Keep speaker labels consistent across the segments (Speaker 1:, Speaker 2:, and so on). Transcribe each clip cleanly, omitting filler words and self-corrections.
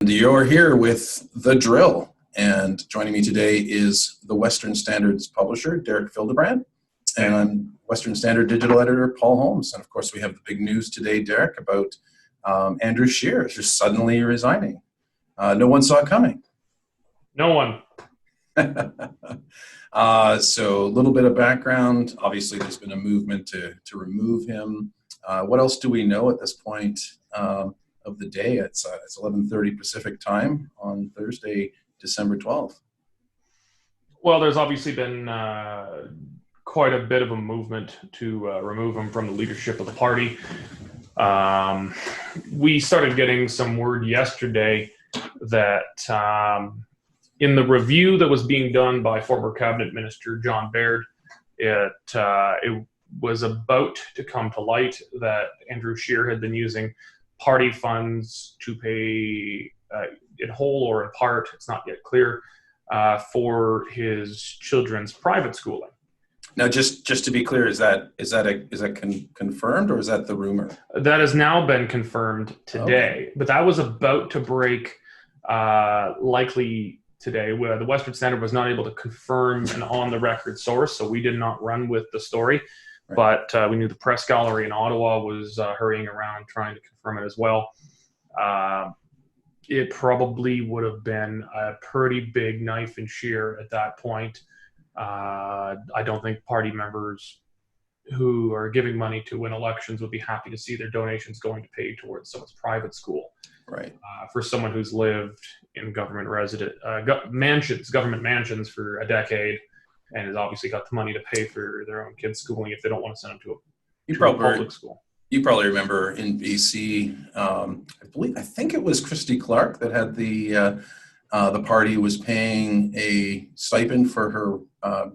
Speaker 1: You're here with The Drill, and joining me today is the Western Standard's publisher, Derek Fildebrandt, and Western Standard digital editor, Paul Holmes. And of course, we have the big news today, Derek, about Andrew Scheer just suddenly resigning. No one saw it coming.
Speaker 2: No one.
Speaker 1: So a little bit of background. Obviously, there's been a movement to remove him. What else do we know at this point of the day? It's 11:30 Pacific time on Thursday, December 12th.
Speaker 2: Well, there's obviously been quite a bit of a movement to remove him from the leadership of the party. We started getting some word yesterday that in the review that was being done by former cabinet minister John Baird, it was about to come to light that Andrew Scheer had been using party funds to pay in whole or in part, it's not yet clear, for his children's private schooling.
Speaker 1: Now, just to be clear, is that confirmed, or is that the rumor?
Speaker 2: That has now been confirmed today,
Speaker 1: Okay.
Speaker 2: but that was about to break likely today, where the Western Standard was not able to confirm an on-the-record source, so we did not run with the story. Right. But we knew the press gallery in Ottawa was hurrying around trying to confirm it as well. It probably would have been a pretty big knife in Scheer at that point. I don't think party members who are giving money to win elections would be happy to see their donations going to pay towards someone's private school.
Speaker 1: Right.
Speaker 2: For someone who's lived in government mansions for a decade, and has obviously got the money to pay for their own kids' schooling if they don't want to send them to a public school.
Speaker 1: You probably remember in BC, I think it was Christy Clark that had the party was paying a stipend for her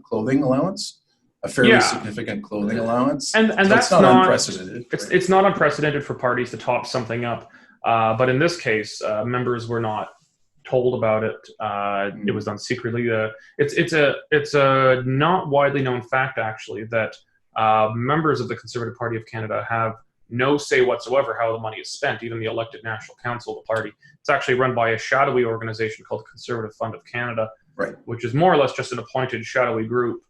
Speaker 1: clothing allowance, a fairly significant clothing allowance.
Speaker 2: And
Speaker 1: so
Speaker 2: that's
Speaker 1: not unprecedented.
Speaker 2: Right? It's not unprecedented for parties to top something up, but in this case, members were not told about it. It was done secretly. It's a not widely known fact, actually, that members of the Conservative Party of Canada have no say whatsoever how the money is spent, even the elected National Council of the party. It's actually run by a shadowy organization called the Conservative Fund of Canada,
Speaker 1: right,
Speaker 2: which is more or less just an appointed shadowy group.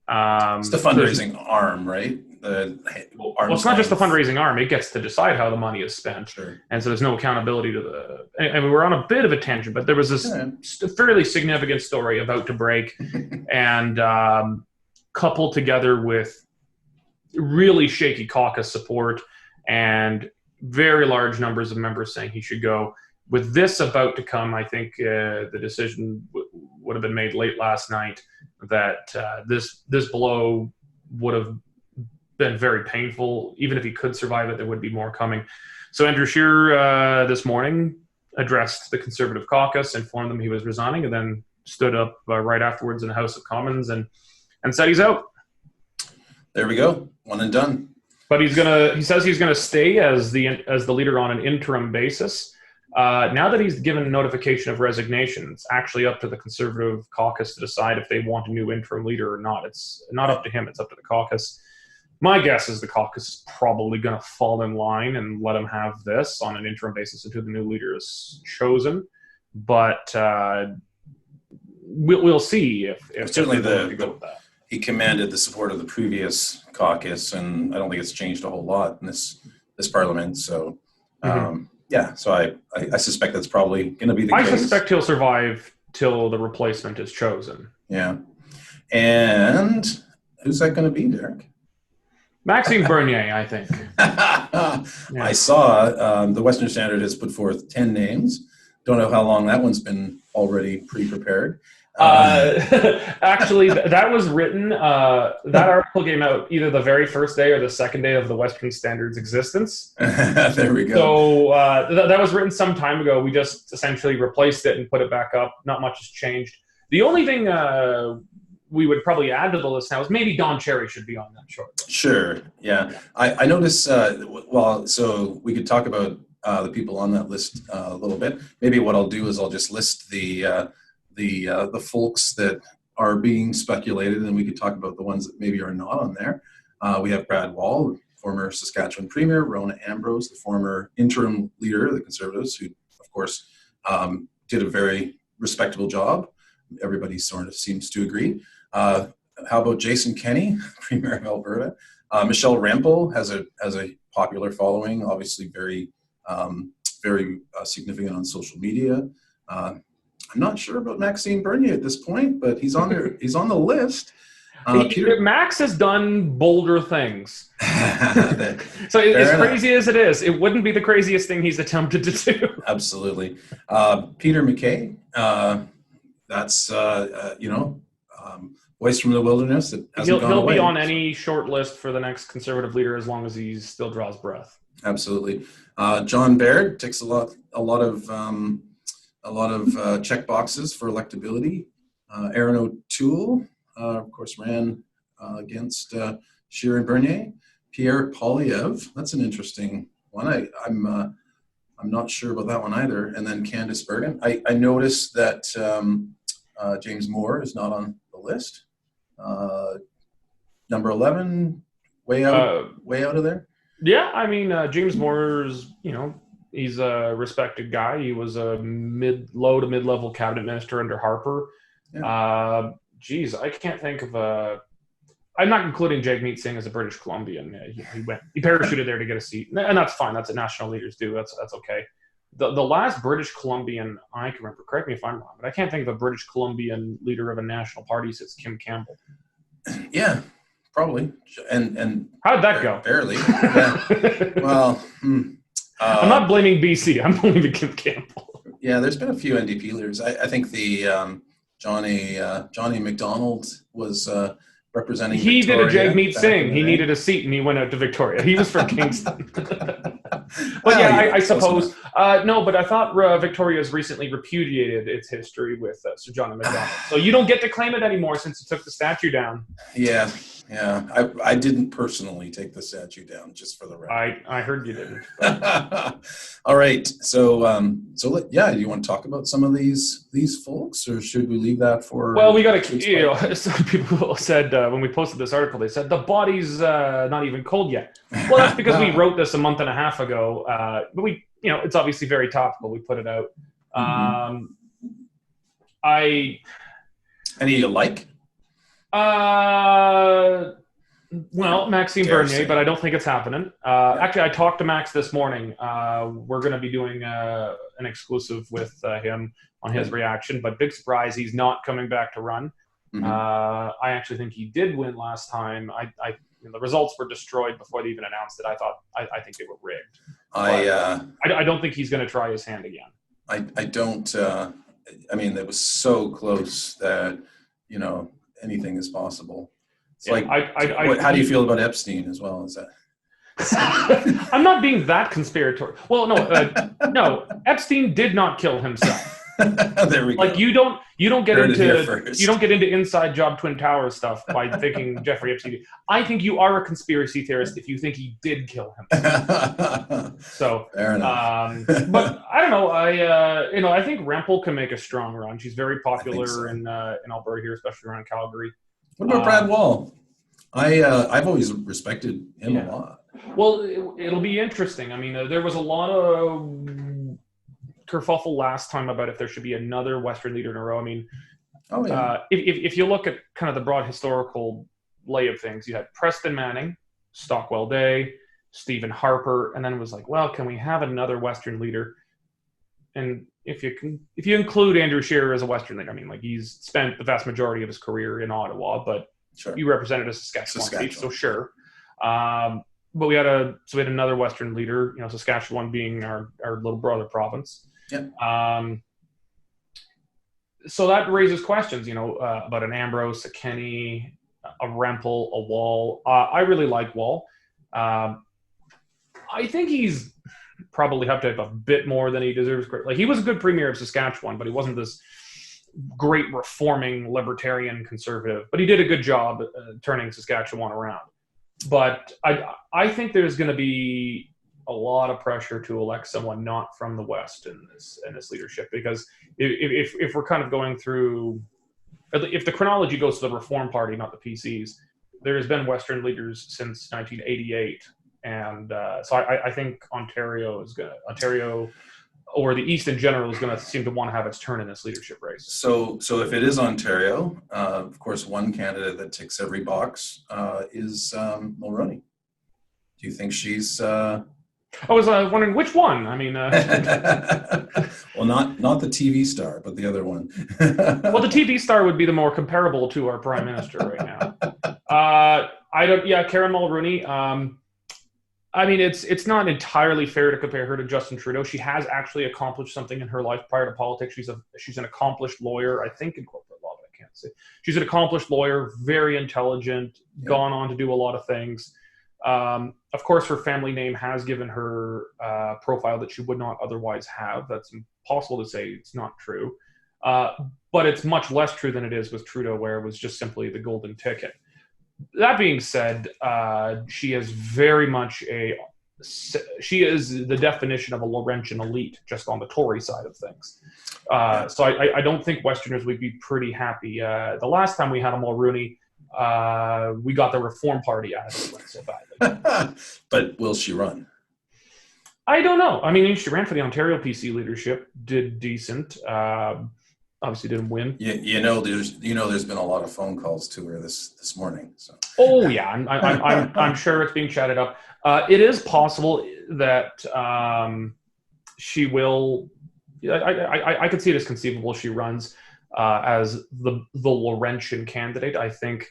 Speaker 1: It's the fundraising arm, right?
Speaker 2: Well, it's not just the fundraising arm. It gets to decide how the money is spent. Sure. And so there's no accountability to the... And we're on a bit of a tangent, but there was this fairly significant story about to break and coupled together with really shaky caucus support and very large numbers of members saying he should go. With this about to come, I think the decision would have been made late last night that this blow would have been very painful. Even if he could survive it, there would be more coming. So Andrew Scheer this morning addressed the Conservative caucus, informed them he was resigning, and then stood up right afterwards in the House of Commons and said he's out.
Speaker 1: There we go, one and done.
Speaker 2: But he says he's gonna stay as the leader on an interim basis. Now that he's given notification of resignation, it's actually up to the Conservative caucus to decide if they want a new interim leader or not. It's not up to him, it's up to the caucus. My guess is the caucus is probably going to fall in line and let him have this on an interim basis until the new leader is chosen. But we'll see if certainly
Speaker 1: he commanded the support of the previous caucus, and I don't think it's changed a whole lot in this parliament. So so I suspect that's probably going to be the case.
Speaker 2: I suspect he'll survive till the replacement is chosen.
Speaker 1: Yeah. And who's that going to be, Derek?
Speaker 2: Maxime Bernier, I think.
Speaker 1: I saw the Western Standard has put forth 10 names. Don't know how long that one's been already pre-prepared.
Speaker 2: Actually, that was written, that article came out either the very first day or the second day of the Western Standard's existence.
Speaker 1: There we go.
Speaker 2: So that was written some time ago. We just essentially replaced it and put it back up. Not much has changed. The only thing we would probably add to the list now is maybe Don Cherry should be on that short list.
Speaker 1: Sure, yeah. I noticed, so we could talk about the people on that list a little bit. Maybe what I'll do is I'll just list the folks that are being speculated, and we could talk about the ones that maybe are not on there. We have Brad Wall, former Saskatchewan Premier, Rona Ambrose, the former interim leader of the Conservatives, who, of course, did a very respectable job. Everybody sort of seems to agree. How about Jason Kenney, Premier of Alberta? Michelle Rempel has a popular following, obviously very significant on social media. I'm not sure about Maxime Bernier at this point, but he's on there. He's on the list.
Speaker 2: Max has done bolder things. So as crazy as it is, it wouldn't be the craziest thing he's attempted to do.
Speaker 1: Absolutely. Peter MacKay, that's, voice from the wilderness. That hasn't gone away.
Speaker 2: He'll be on any short list for the next Conservative leader as long as he still draws breath.
Speaker 1: Absolutely. John Baird ticks a lot of check boxes for electability. Aaron O'Toole, of course, ran against Scheer and Bernier. Pierre Poilievre, that's an interesting one. I'm not sure about that one either. And then Candice Bergen. I noticed that James Moore is not on the list. Number 11, way out of there.
Speaker 2: Yeah, I mean, James Moore's, he's a respected guy. He was a low to mid-level cabinet minister under Harper. Yeah. I can't think of I'm not including Jagmeet Singh as a British Columbian. He parachuted there to get a seat, and that's fine. That's what national leaders do. That's okay. The last British Columbian I can remember, correct me if I'm wrong, but I can't think of a British Columbian leader of a national party since Kim Campbell.
Speaker 1: Yeah, probably. And
Speaker 2: how did that go?
Speaker 1: Barely. Yeah. Well,
Speaker 2: I'm not blaming BC. I'm blaming Kim Campbell.
Speaker 1: Yeah, there's been a few NDP leaders. I think the Johnny McDonald was representing.
Speaker 2: He
Speaker 1: Victoria
Speaker 2: did a Jagmeet Singh. He needed a seat, and he went out to Victoria. He was from Kingston. But I suppose no. But I thought Victoria's recently repudiated its history with Sir Johnny McDonald. So you don't get to claim it anymore since you took the statue down.
Speaker 1: Yeah. I didn't personally take the statue down, just for the record.
Speaker 2: I heard you didn't.
Speaker 1: All right. So do you want to talk about some of these folks, or should we leave that for?
Speaker 2: Well, we got to. Some people said when we posted this article, they said the body's not even cold yet. Well, that's because we wrote this a month and a half ago. But we, it's obviously very topical. We put it out.
Speaker 1: Any you like?
Speaker 2: Well, Maxime Bernier, but I don't think it's happening. Actually, I talked to Max this morning. We're going to be doing an exclusive with him on his reaction, but big surprise, he's not coming back to run. I actually think he did win last time. The results were destroyed before they even announced it. I think they were rigged. I don't think he's going to try his hand again.
Speaker 1: I don't. It was so close that anything is possible. It's how do you feel about Epstein as well? Is that?
Speaker 2: I'm not being that conspiratorial. Well, no. Epstein did not kill himself.
Speaker 1: There we go.
Speaker 2: You don't get into inside job Twin Towers stuff by thinking Jeffrey Epstein. I think you are a conspiracy theorist if you think he did kill himself. So
Speaker 1: fair enough.
Speaker 2: But I don't know. I think Rempel can make a strong run. She's very popular in Alberta here, especially around Calgary.
Speaker 1: What about Brad Wall? I've always respected him a lot.
Speaker 2: Well, it'll be interesting. There was a lot of kerfuffle last time about if there should be another Western leader in a row. If you look at kind of the broad historical lay of things, you had Preston Manning, Stockwell Day, Stephen Harper, and then it was like, well, can we have another Western leader? And if you include Andrew Scheer as a Western leader, he's spent the vast majority of his career in Ottawa, but
Speaker 1: sure,
Speaker 2: you represented a Saskatchewan seat, so sure. But we had another Western leader, Saskatchewan being our little brother province.
Speaker 1: Yeah.
Speaker 2: So that raises questions, about an Ambrose, a Kenny, a Rempel, a Wall. I really like Wall. I think he's probably have to have a bit more than he deserves. He was a good premier of Saskatchewan, but he wasn't this great reforming libertarian conservative. But he did a good job turning Saskatchewan around. But I think there's going to be a lot of pressure to elect someone not from the West in this leadership, because if we're kind of going through, if the chronology goes to the Reform Party, not the PCs, there has been Western leaders since 1988. And so I think Ontario, or the East in general is going to seem to want to have its turn in this leadership race.
Speaker 1: So if it is Ontario, of course, one candidate that ticks every box is Mulroney. Do you think she's? I
Speaker 2: was wondering which one. I mean,
Speaker 1: well, not the TV star, but the other one.
Speaker 2: Well, the TV star would be the more comparable to our prime minister right now. I don't. Yeah, Karen Mulroney. I mean, it's not entirely fair to compare her to Justin Trudeau. She has actually accomplished something in her life prior to politics. She's an accomplished lawyer, I think, in corporate law, but I can't say. She's an accomplished lawyer, very intelligent, gone on to do a lot of things. Of course, her family name has given her profile that she would not otherwise have. That's impossible to say it's not true. But it's much less true than it is with Trudeau, where it was just simply the golden ticket. That being said, she is very much she is the definition of a Laurentian elite, just on the Tory side of things. So I don't think Westerners would be pretty happy. The last time we had a Mulroney, we got the Reform Party out of it. It went so badly.
Speaker 1: But will she run?
Speaker 2: I don't know. I mean, she ran for the Ontario PC leadership, did decent. Obviously didn't win.
Speaker 1: There's been a lot of phone calls to her this morning. So.
Speaker 2: Oh yeah, I'm sure it's being chatted up. It is possible that she will. I could see it as conceivable she runs as the Laurentian candidate. I think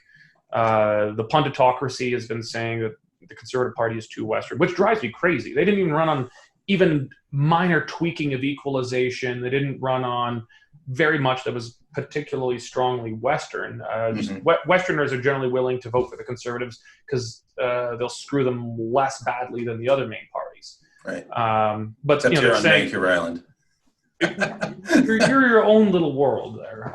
Speaker 2: the punditocracy has been saying that the Conservative Party is too Western, which drives me crazy. They didn't even run on even minor tweaking of equalization. They didn't run on very much that was particularly strongly Western. Westerners are generally willing to vote for the Conservatives because they'll screw them less badly than the other main parties.
Speaker 1: Right.
Speaker 2: But
Speaker 1: except you're on Vancouver Island.
Speaker 2: you're your own little world there,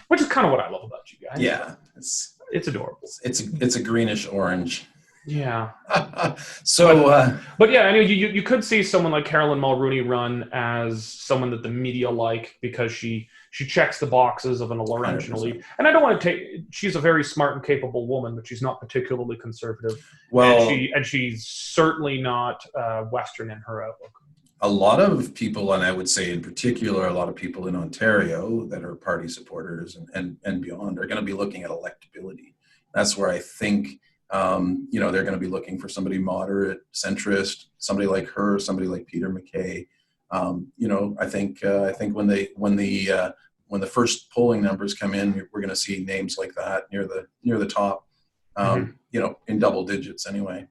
Speaker 2: which is kind of what I love about you guys.
Speaker 1: Yeah,
Speaker 2: it's adorable.
Speaker 1: It's a greenish orange.
Speaker 2: Yeah.
Speaker 1: But
Speaker 2: yeah, I mean, you could see someone like Carolyn Mulroney run as someone that the media like because she checks the boxes of an Laurentian elite. And I don't want to take. She's a very smart and capable woman, but she's not particularly conservative.
Speaker 1: Well,
Speaker 2: and she's certainly not Western in her outlook.
Speaker 1: A lot of people, and I would say in particular, a lot of people in Ontario that are party supporters and beyond are going to be looking at electability. That's where I think. They're going to be looking for somebody moderate, centrist, somebody like her, somebody like Peter MacKay. I think when the first polling numbers come in, we're going to see names like that near the top, in double digits anyway.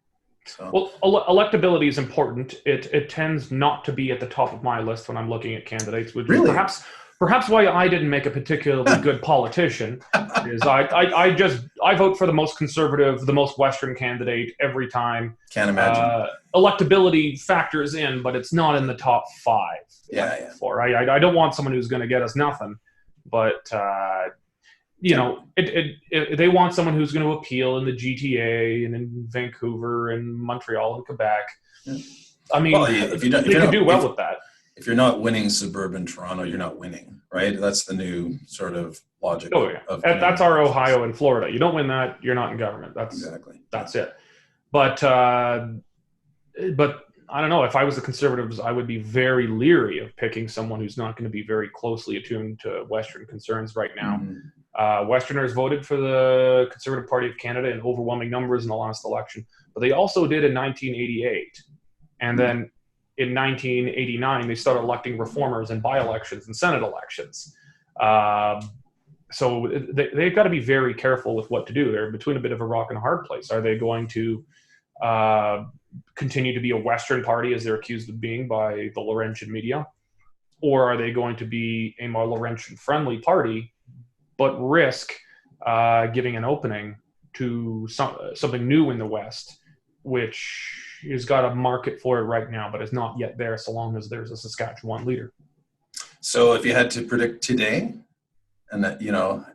Speaker 1: So.
Speaker 2: Well, electability is important. It tends not to be at the top of my list when I'm looking at candidates, which
Speaker 1: really?
Speaker 2: is perhaps why I didn't make a particularly good politician. Is I vote for the most conservative, the most Western candidate every time.
Speaker 1: Can't imagine.
Speaker 2: Electability factors in, but it's not in the top 5.
Speaker 1: Yeah.
Speaker 2: I don't want someone who's going to get us nothing, but they want someone who's going to appeal in the GTA and in Vancouver and Montreal and Quebec. Yeah. I mean, they can do well with that.
Speaker 1: If you're not winning suburban Toronto, you're not winning, right? That's the new sort of logic.
Speaker 2: Oh, yeah. That's our Ohio and Florida. You don't win that, you're not in government. That's it. But I don't know. If I was the Conservatives, I would be very leery of picking someone who's not going to be very closely attuned to Western concerns right now. Mm-hmm. Westerners voted for the Conservative Party of Canada in overwhelming numbers in the last election, but they also did in 1988. And then in 1989, they started electing reformers in by-elections and Senate elections. So they've got to be very careful with what to do. They're between a bit of a rock and a hard place. Are they going to continue to be a Western party, as they're accused of being by the Laurentian media? Or are they going to be a more Laurentian-friendly party, but risk giving an opening to something new in the West, which has got a market for it right now, but is not yet there so long as there's a Saskatchewan leader.
Speaker 1: So if you had to predict today, and that,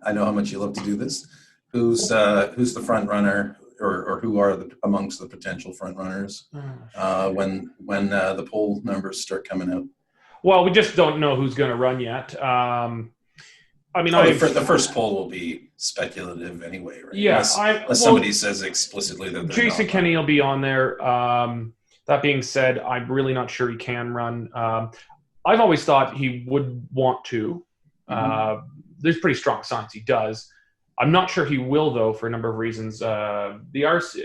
Speaker 1: I know how much you love to do this, who's the front runner, or who are amongst the potential front runners when the poll numbers start coming out?
Speaker 2: Well, we just don't know who's going to run yet.
Speaker 1: The first poll will be speculative anyway, right?
Speaker 2: Yeah,
Speaker 1: unless somebody says explicitly that
Speaker 2: Jason Kenney will be on there. That being said, I'm really not sure he can run. I've always thought he would want to. There's pretty strong signs he does. I'm not sure he will, though, for a number of reasons. The RC,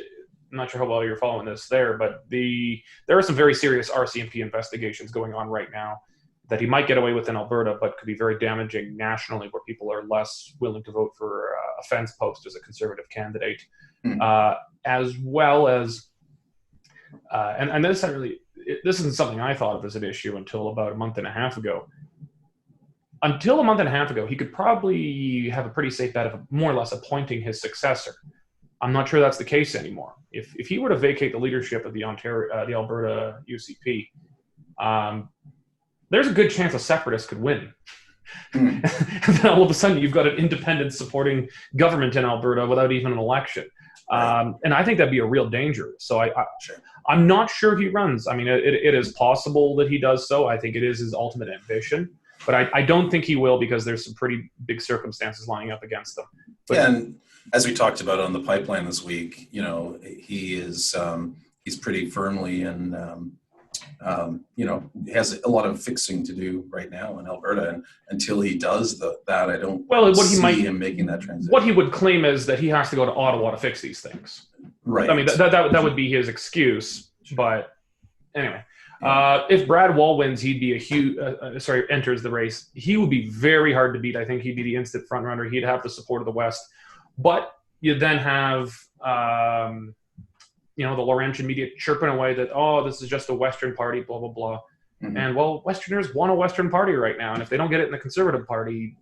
Speaker 2: I'm not sure how well you're following this there, but there are some very serious RCMP investigations going on right now that he might get away with in Alberta, but could be very damaging nationally, where people are less willing to vote for a fence post as a Conservative candidate, as well as, and this isn't something I thought of as an issue until about a month and a half ago. Until a month and a half ago, he could probably have a pretty safe bet of more or less appointing his successor. I'm not sure that's the case anymore. If he were to vacate the leadership of the Alberta UCP, there's a good chance a separatist could win. And then all of a sudden, you've got an independent supporting government in Alberta without even an election. And I think that'd be a real danger. So I'm not sure he runs. I mean, it is possible that he does so. I think it is his ultimate ambition. But I don't think he will, because there's some pretty big circumstances lining up against them. But,
Speaker 1: yeah, and as we talked about on the pipeline this week, he is he's pretty firmly in, he has a lot of fixing to do right now in Alberta, and until he does that, I don't see him making that transition.
Speaker 2: What he would claim is that he has to go to Ottawa to fix these things.
Speaker 1: Right.
Speaker 2: I mean, that would be his excuse. But anyway. If Brad Wall wins, he'd be enters the race. He would be very hard to beat. I think he'd be the instant front runner. He'd have the support of the West. But you then have, the Laurentian media chirping away that, this is just a Western party, blah, blah, blah. And, Westerners want a Western party right now. And if they don't get it in the Conservative Party,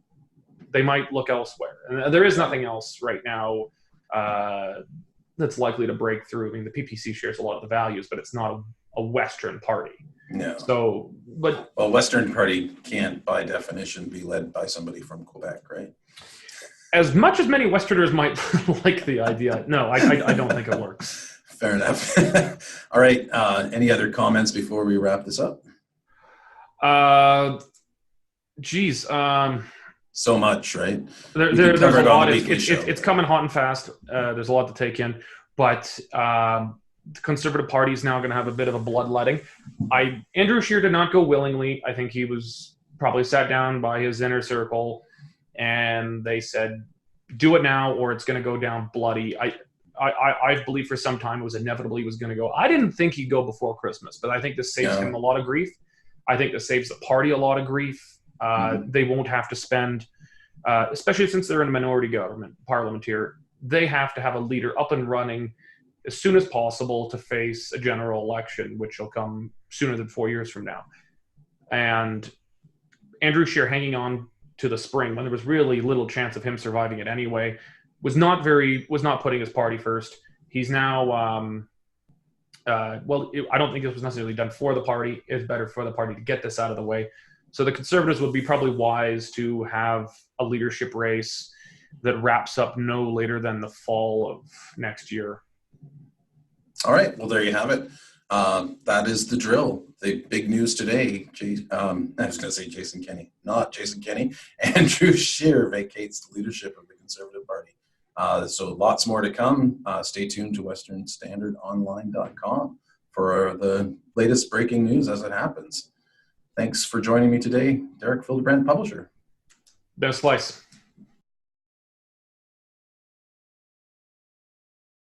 Speaker 2: they might look elsewhere. And there is nothing else right now that's likely to break through. I mean, the PPC shares a lot of the values, but it's not a Western party.
Speaker 1: No.
Speaker 2: So, but
Speaker 1: Western party can't, by definition, be led by somebody from Quebec, right?
Speaker 2: As much as many Westerners might like the idea, no, I don't think it works.
Speaker 1: Fair enough. All right. Any other comments before we wrap this up? So much, right?
Speaker 2: There's a lot. It's coming hot and fast. There's a lot to take in, but. The Conservative Party is now going to have a bit of a bloodletting. Andrew Scheer did not go willingly. I think he was probably sat down by his inner circle, and they said, "Do it now, or it's going to go down bloody." I believe for some time it was inevitable he was going to go. I didn't think he'd go before Christmas, but I think this saves him a lot of grief. I think this saves the party a lot of grief. They won't have to spend, especially since they're in a minority government, parliamentary. They have to have a leader up and running as soon as possible to face a general election, which will come sooner than 4 years from now. And Andrew Scheer hanging on to the spring when there was really little chance of him surviving it anyway, was not putting his party first. He's now, I don't think this was necessarily done for the party. It's better for the party to get this out of the way. So the Conservatives would be probably wise to have a leadership race that wraps up no later than the fall of next year.
Speaker 1: All right. Well, there you have it. That is the drill. The big news today, I was going to say Jason Kenney, not Jason Kenney. Andrew Scheer vacates the leadership of the Conservative Party. So lots more to come. Stay tuned to westernstandardonline.com for the latest breaking news as it happens. Thanks for joining me today, Derek Fildebrandt, publisher.
Speaker 2: Best slice.